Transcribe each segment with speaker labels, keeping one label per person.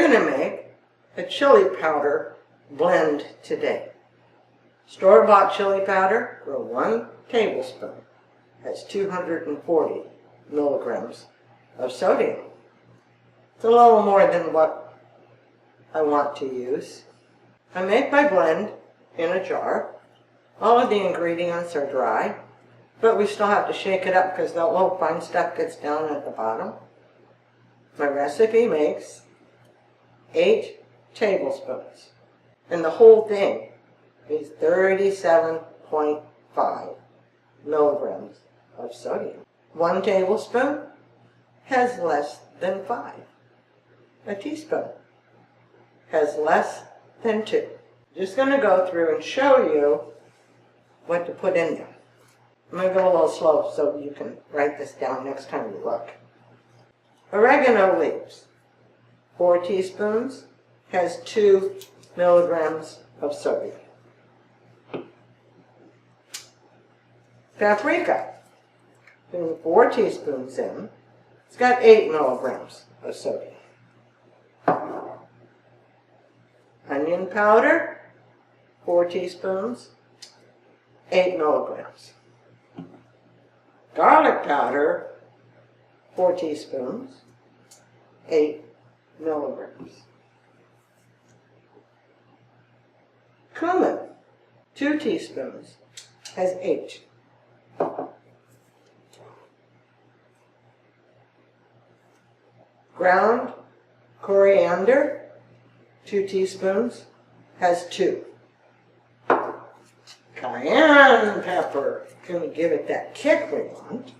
Speaker 1: going to make a chili powder blend today. Store-bought chili powder for 1 tablespoon has 240 milligrams of sodium. It's a little more than what I want to use. I make my blend in a jar. All of the ingredients are dry, but we still have to shake it up because the little fine stuff gets down at the bottom. My recipe makes 8 tablespoons, and the whole thing is 37.5 milligrams of sodium. 1 tablespoon has less than 5. A teaspoon has less than 2. Just going to go through and show you what to put in there. I'm going to go a little slow so you can write this down next time you look. Oregano leaves, 4 teaspoons, has 2 milligrams of sodium. Paprika, putting 4 teaspoons in, it's got 8 milligrams of sodium. Onion powder, 4 teaspoons, 8 milligrams. Garlic powder, 4 teaspoons, 8 milligrams. Cumin, 2 teaspoons, has 8. Ground coriander, 2 teaspoons, has 2. Cayenne pepper, going to give it that kick we want.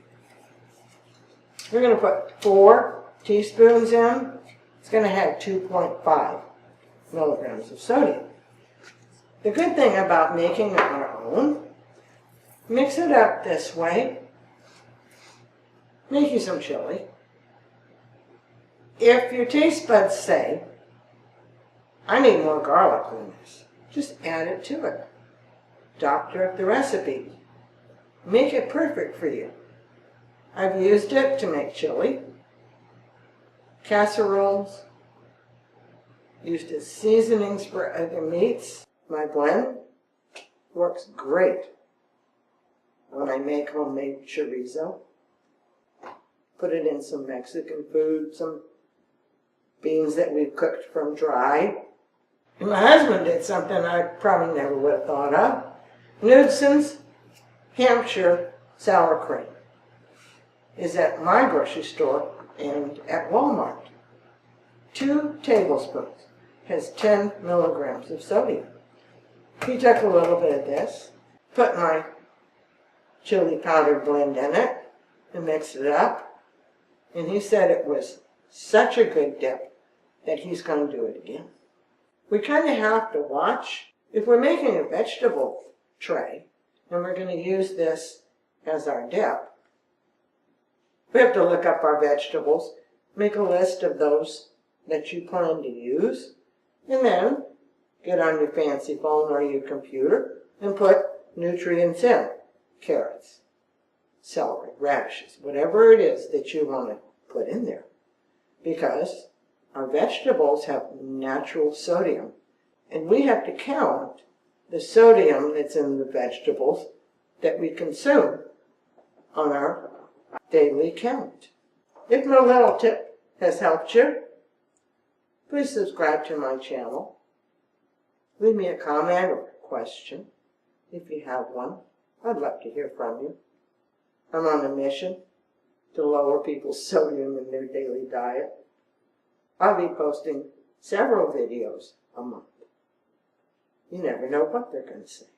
Speaker 1: We're going to put 4 teaspoons in. It's going to have 2.5 milligrams of sodium. The good thing about making it our own, mix it up this way. Make you some chili. If your taste buds say, I need more garlic than this, just add it to it. Doctor up the recipe. Make it perfect for you. I've used it to make chili, casseroles, used as seasonings for other meats. My blend works great when I make homemade chorizo. Put it in some Mexican food, some beans that we've cooked from dry. And my husband did something I probably never would have thought of. Knudsen's Hampshire sour cream is at my grocery store and at Walmart. 2 tablespoons has 10 milligrams of sodium. He took a little bit of this, put my chili powder blend in it, and mixed it up. And he said it was such a good dip that he's going to do it again. We kind of have to watch. If we're making a vegetable tray, and we're going to use this as our dip, we have to look up our vegetables, make a list of those that you plan to use, and then get on your fancy phone or your computer and put nutrients in. Carrots, celery, radishes, whatever it is that you want to put in there. Because our vegetables have natural sodium, and we have to count the sodium that's in the vegetables that we consume on our daily count. If my little tip has helped you, please subscribe to my channel. Leave me a comment or a question if you have one. I'd love to hear from you. I'm on a mission to lower people's sodium in their daily diet. I'll be posting several videos a month. You never know what they're going to say.